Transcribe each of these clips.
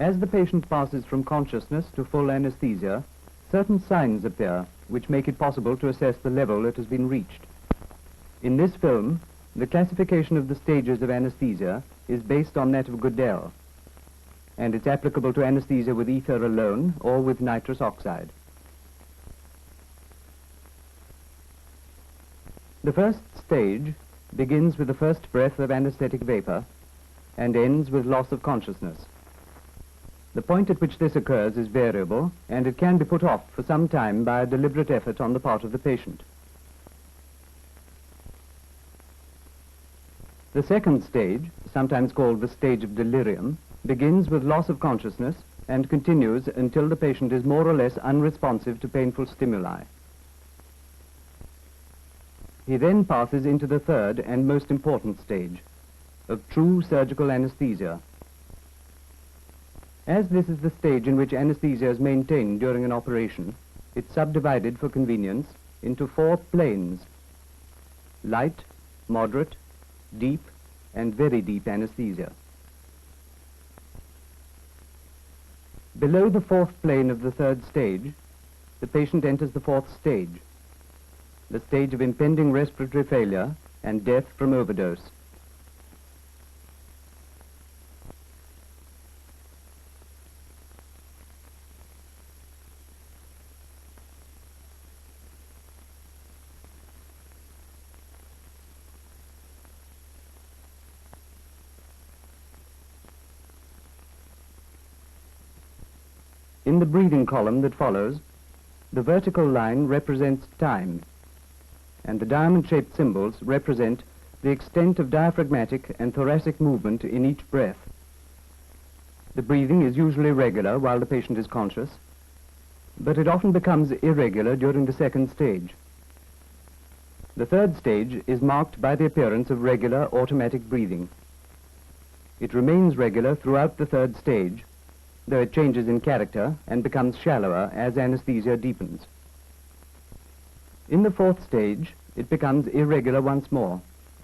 As the patient passes from consciousness to full anesthesia, certain signs appear which make it possible to assess the level that has been reached. In this film, the classification of the stages of anesthesia is based on that of Goodell, and it's applicable to anesthesia with ether alone or with nitrous oxide. The first stage begins with the first breath of anesthetic vapor and ends with loss of consciousness. The point at which this occurs is variable, and it can be put off for some time by a deliberate effort on the part of the patient. The second stage, sometimes called the stage of delirium, begins with loss of consciousness and continues until the patient is more or less unresponsive to painful stimuli. He then passes into the third and most important stage of true surgical anesthesia. As this is the stage in which anesthesia is maintained during an operation, it's subdivided for convenience into 4 planes: light, moderate, deep, and very deep anesthesia. Below the 4th plane of the 3rd stage, the patient enters the 4th stage, the stage of impending respiratory failure and death from overdose. In the breathing column that follows, the vertical line represents time, and the diamond-shaped symbols represent the extent of diaphragmatic and thoracic movement in each breath. The breathing is usually regular while the patient is conscious, but it often becomes irregular during the 2nd stage. The 3rd stage is marked by the appearance of regular automatic breathing. It remains regular throughout the 3rd stage, though it changes in character and becomes shallower as anesthesia deepens. In the 4th stage, it becomes irregular once more,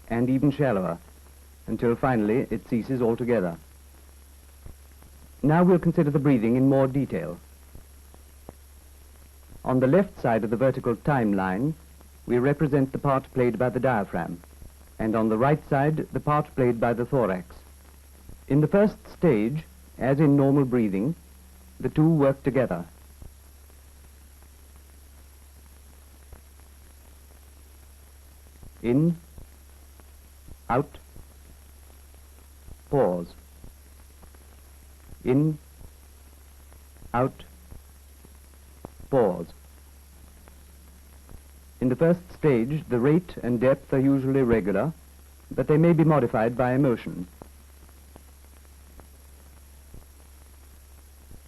and even shallower, until finally it ceases altogether. Now we'll consider the breathing in more detail. On the left side of the vertical timeline, we represent the part played by the diaphragm, and on the right side, the part played by the thorax. In the 1st stage, as in normal breathing, the two work together. In, out, pause. In, out, pause. In the 1st stage, the rate and depth are usually regular, but they may be modified by emotion.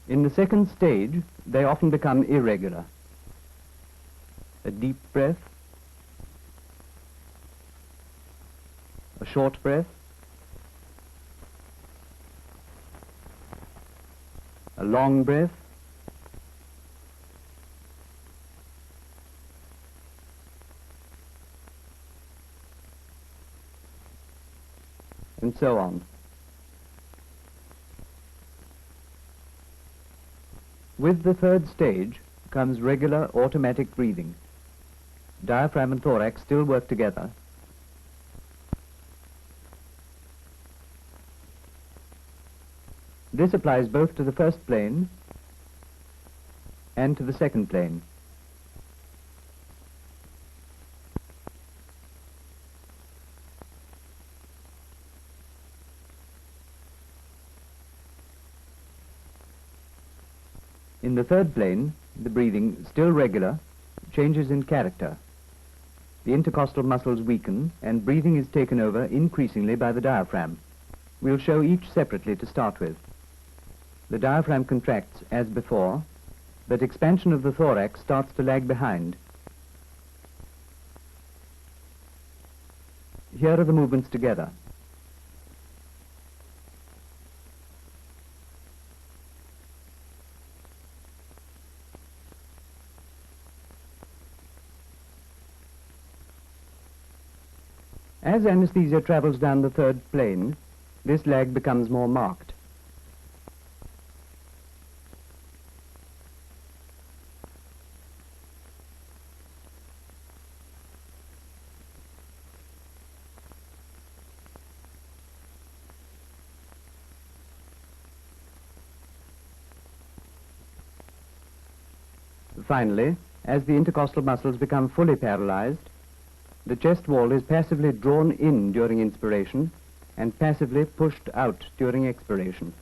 In the 2nd stage, they often become irregular. A deep breath, a short breath, a long breath, and so on. With the 3rd stage comes regular automatic breathing. Diaphragm and thorax still work together. This applies both to the 1st plane and to the 2nd plane. In the 3rd plane, the breathing, still regular, changes in character. The intercostal muscles weaken, and breathing is taken over increasingly by the diaphragm. We'll show each separately to start with. The diaphragm contracts as before, but expansion of the thorax starts to lag behind. Here are the movements together. As anesthesia travels down the 3rd plane, this lag becomes more marked. Finally, as the intercostal muscles become fully paralyzed, the chest wall is passively drawn in during inspiration and passively pushed out during expiration.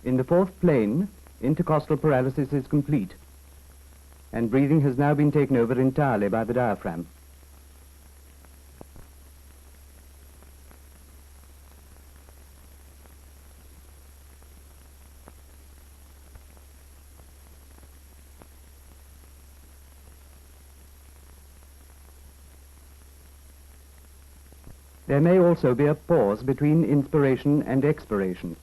In the fourth plane, intercostal paralysis is complete, and breathing has now been taken over entirely by the diaphragm. There may also be a pause between inspiration and expiration.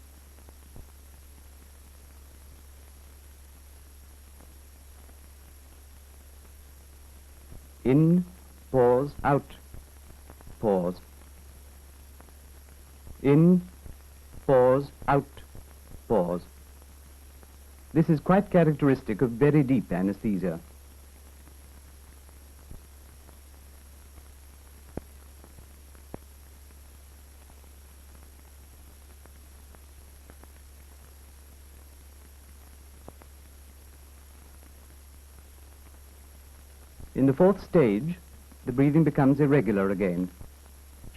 In, pause, out, pause. In, pause, out, pause. This is quite characteristic of very deep anesthesia. In the fourth stage, the breathing becomes irregular again,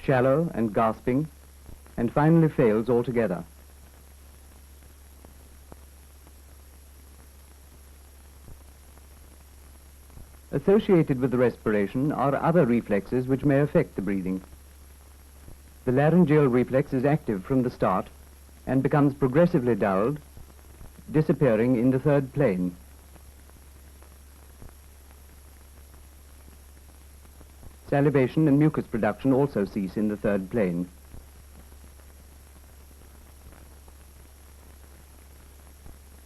shallow and gasping, and finally fails altogether. Associated with the respiration are other reflexes which may affect the breathing. The laryngeal reflex is active from the start and becomes progressively dulled, disappearing in the third plane. Salivation and mucus production also cease in the third plane.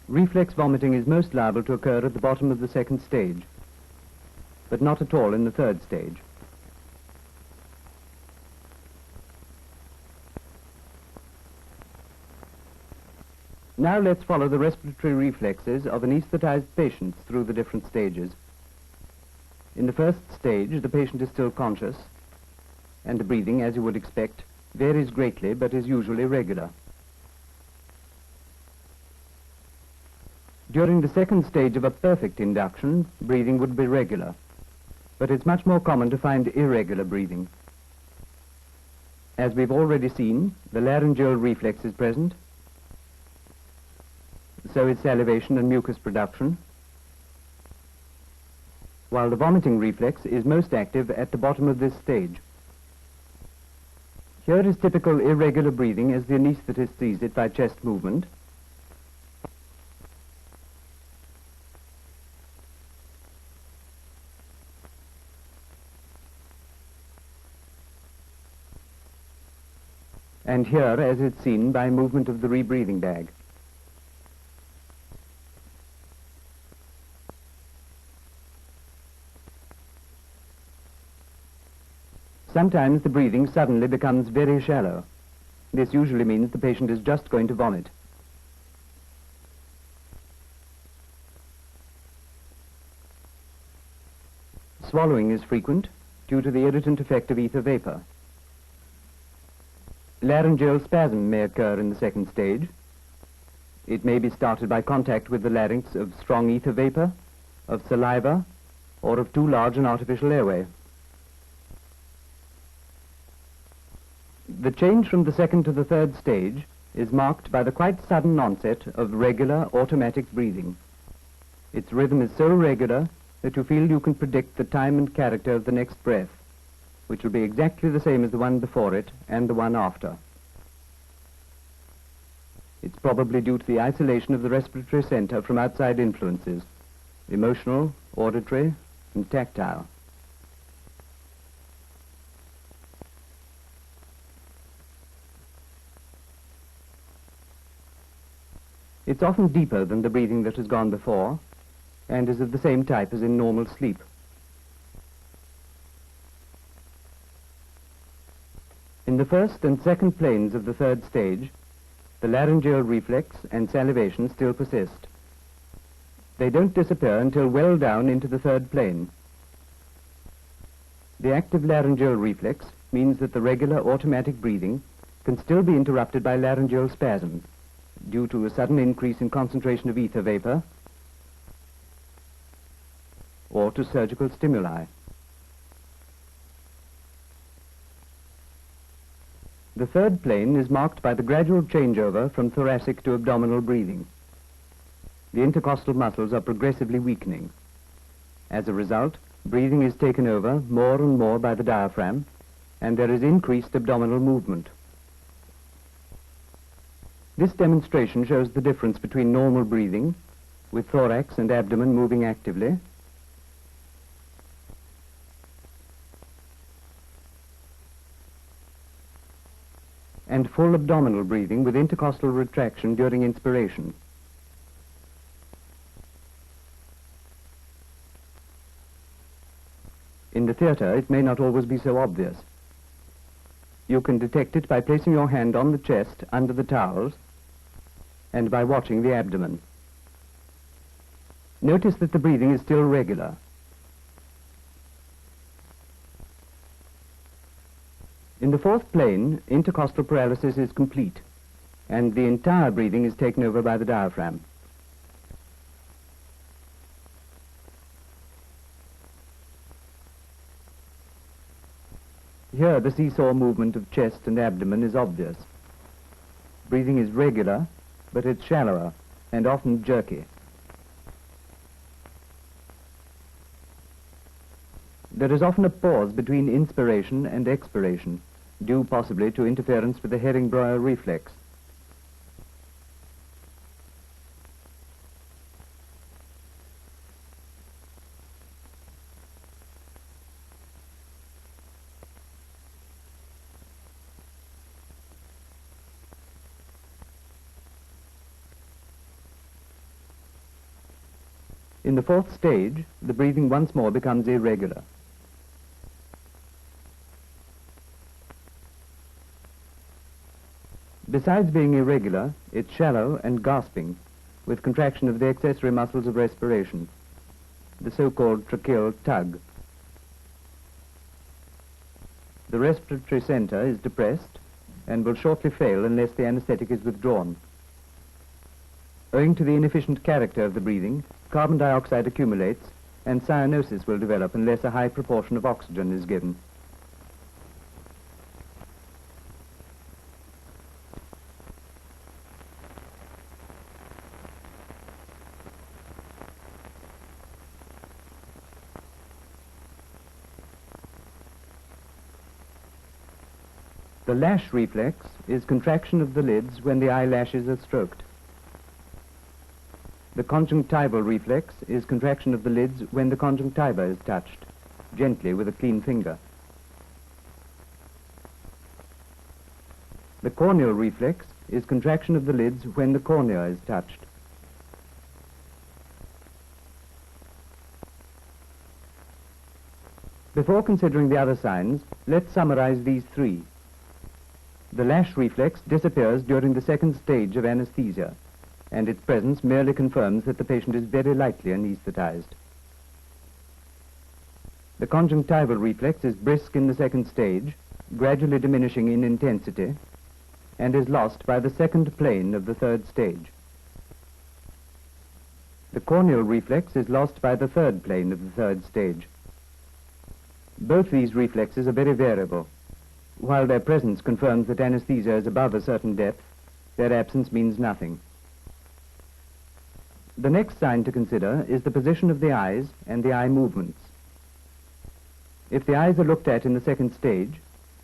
Reflex vomiting is most liable to occur at the bottom of the second stage, but not at all in the third stage. Now let's follow the respiratory reflexes of anesthetized patients through the different stages. In the first stage, the patient is still conscious, and the breathing, as you would expect, varies greatly but is usually regular. During the second stage of a perfect induction, breathing would be regular, but it's much more common to find irregular breathing. As we've already seen, the laryngeal reflex is present, so is salivation and mucus production, while the vomiting reflex is most active at the bottom of this stage. Here is typical irregular breathing as the anesthetist sees it by chest movement. And here as it's seen by movement of the rebreathing bag. Sometimes the breathing suddenly becomes very shallow. This usually means the patient is just going to vomit. Swallowing is frequent due to the irritant effect of ether vapor. Laryngeal spasm may occur in the second stage. It may be started by contact with the larynx of strong ether vapor, of saliva, or of too large an artificial airway. The change from the second to the third stage is marked by the quite sudden onset of regular automatic breathing. Its rhythm is so regular that you feel you can predict the time and character of the next breath, which will be exactly the same as the one before it and the one after. It's probably due to the isolation of the respiratory center from outside influences, emotional, auditory, and tactile. It's often deeper than the breathing that has gone before, and is of the same type as in normal sleep. In the first and second planes of the third stage, the laryngeal reflex and salivation still persist. They don't disappear until well down into the third plane. The active laryngeal reflex means that the regular automatic breathing can still be interrupted by laryngeal spasms due to a sudden increase in concentration of ether vapor or to surgical stimuli. The third plane is marked by the gradual changeover from thoracic to abdominal breathing. The intercostal muscles are progressively weakening. As a result, breathing is taken over more and more by the diaphragm, and there is increased abdominal movement. This demonstration shows the difference between normal breathing, with thorax and abdomen moving actively, and full abdominal breathing with intercostal retraction during inspiration. In the theater, it may not always be so obvious. You can detect it by placing your hand on the chest under the towels and by watching the abdomen. Notice that the breathing is still regular. In the fourth plane, intercostal paralysis is complete, and the entire breathing is taken over by the diaphragm. Here, the seesaw movement of chest and abdomen is obvious. Breathing is regular, but it's shallower and often jerky. There is often a pause between inspiration and expiration, due possibly to interference with the Laryngeal reflex. In the fourth stage, the breathing once more becomes irregular. Besides being irregular, it's shallow and gasping, with contraction of the accessory muscles of respiration, the so-called tracheal tug. The respiratory center is depressed and will shortly fail unless the anesthetic is withdrawn. Owing to the inefficient character of the breathing, carbon dioxide accumulates and cyanosis will develop unless a high proportion of oxygen is given. The lash reflex is contraction of the lids when the eyelashes are stroked. The conjunctival reflex is contraction of the lids when the conjunctiva is touched, gently with a clean finger. The corneal reflex is contraction of the lids when the cornea is touched. Before considering the other signs, let's summarize these three. The lash reflex disappears during the second stage of anesthesia, and its presence merely confirms that the patient is very lightly anesthetized. The conjunctival reflex is brisk in the second stage, gradually diminishing in intensity, and is lost by the second plane of the third stage. The corneal reflex is lost by the third plane of the third stage. Both these reflexes are very variable. While their presence confirms that anesthesia is above a certain depth, their absence means nothing. The next sign to consider is the position of the eyes and the eye movements. If the eyes are looked at in the second stage,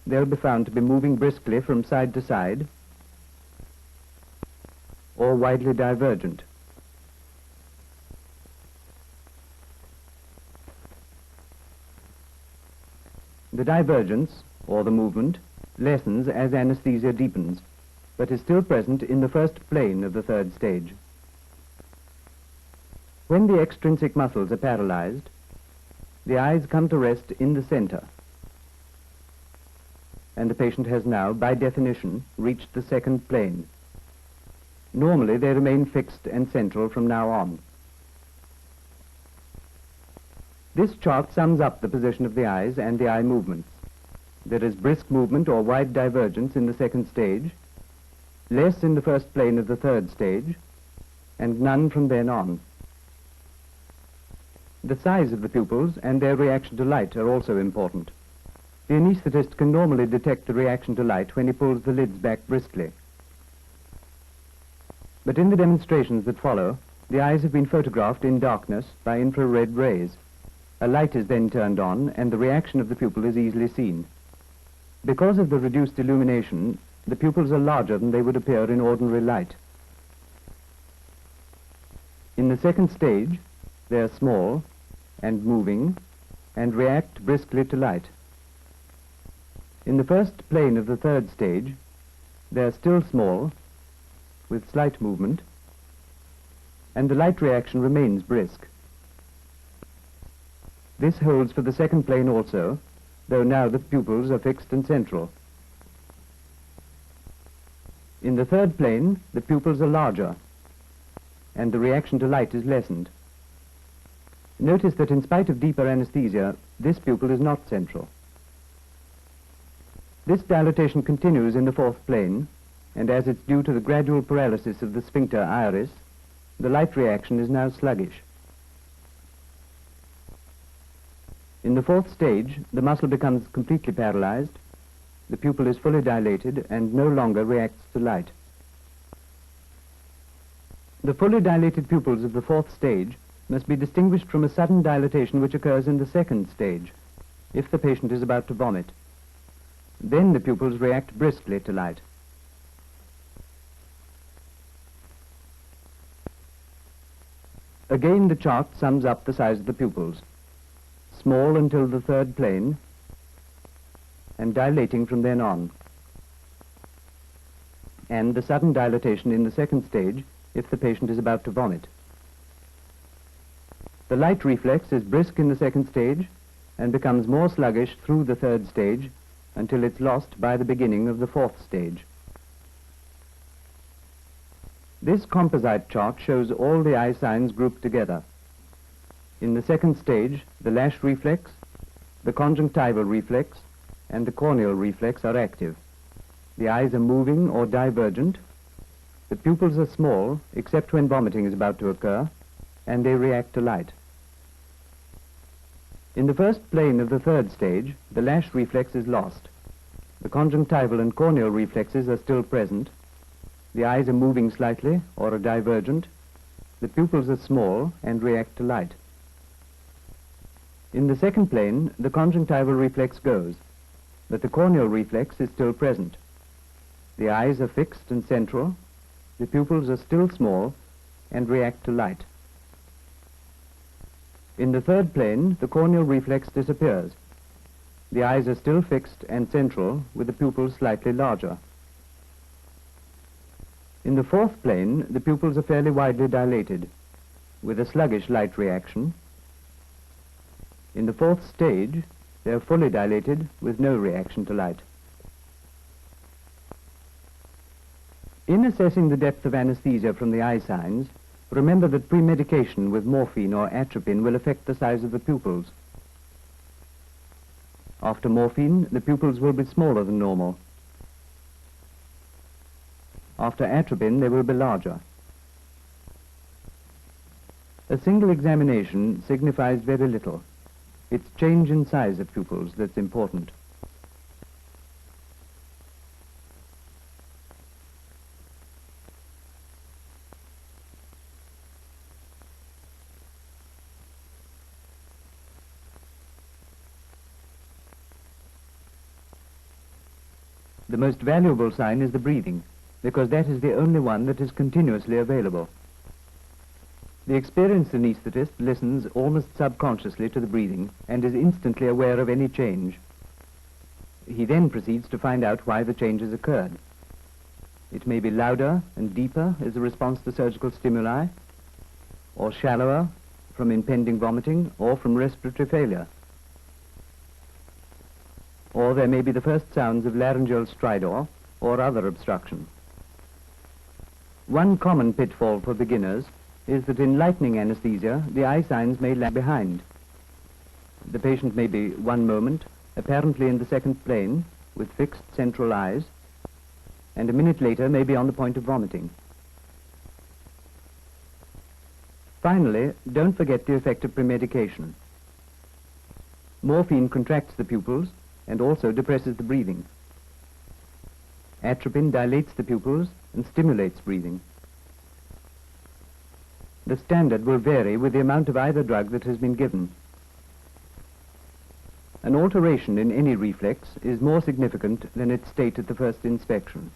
they'll be found to be moving briskly from side to side or widely divergent. The divergence, or the movement, lessens as anesthesia deepens, but is still present in the first plane of the third stage. When the extrinsic muscles are paralyzed, the eyes come to rest in the center, and the patient has now, by definition, reached the second plane. Normally, they remain fixed and central from now on. This chart sums up the position of the eyes and the eye movements. There is brisk movement or wide divergence in the second stage, less in the first plane of the third stage, and none from then on. The size of the pupils and their reaction to light are also important. The anaesthetist can normally detect the reaction to light when he pulls the lids back briskly. But in the demonstrations that follow, the eyes have been photographed in darkness by infrared rays. A light is then turned on and the reaction of the pupil is easily seen. Because of the reduced illumination, the pupils are larger than they would appear in ordinary light. In the second stage, they are small and moving and react briskly to light. In the first plane of the third stage, they are still small, with slight movement, and the light reaction remains brisk. This holds for the second plane also, though now the pupils are fixed and central. In the third plane, the pupils are larger, and the reaction to light is lessened. Notice that in spite of deeper anesthesia, this pupil is not central. This dilatation continues in the fourth plane, and as it's due to the gradual paralysis of the sphincter iris, the light reaction is now sluggish. In the fourth stage, the muscle becomes completely paralyzed, the pupil is fully dilated and no longer reacts to light. The fully dilated pupils of the fourth stage must be distinguished from a sudden dilatation which occurs in the second stage, if the patient is about to vomit. Then the pupils react briskly to light. Again, the chart sums up the size of the pupils. Small until the third plane, and dilating from then on. And the sudden dilatation in the second stage, if the patient is about to vomit. The light reflex is brisk in the second stage, and becomes more sluggish through the third stage, until it's lost by the beginning of the fourth stage. This composite chart shows all the eye signs grouped together. In the second stage, the lash reflex, the conjunctival reflex, and the corneal reflex are active. The eyes are moving or divergent. The pupils are small, except when vomiting is about to occur, and they react to light. In the first plane of the third stage, the lash reflex is lost. The conjunctival and corneal reflexes are still present. The eyes are moving slightly or are divergent. The pupils are small and react to light. In the second plane, the conjunctival reflex goes, but the corneal reflex is still present. The eyes are fixed and central. The pupils are still small and react to light. In the third plane, the corneal reflex disappears. The eyes are still fixed and central, with the pupils slightly larger. In the fourth plane, the pupils are fairly widely dilated, with a sluggish light reaction. In the fourth stage, they are fully dilated with no reaction to light. In assessing the depth of anesthesia from the eye signs, remember that premedication with morphine or atropine will affect the size of the pupils. After morphine, the pupils will be smaller than normal. After atropine, they will be larger. A single examination signifies very little. It's change in size of pupils that's important. The most valuable sign is the breathing, because that is the only one that is continuously available. The experienced anesthetist listens almost subconsciously to the breathing and is instantly aware of any change. He then proceeds to find out why the change has occurred. It may be louder and deeper as a response to surgical stimuli, or shallower from impending vomiting or from respiratory failure. Or there may be the first sounds of laryngeal stridor or other obstruction. One common pitfall for beginners is that in lightning anesthesia, the eye signs may lag behind. the patient may be one moment apparently in the second plane with fixed central eyes, and a minute later may be on the point of vomiting. Finally, don't forget the effect of premedication. Morphine contracts the pupils and also depresses the breathing. Atropine dilates the pupils and stimulates breathing. The standard will vary with the amount of either drug that has been given. An alteration in any reflex is more significant than its state at the first inspection.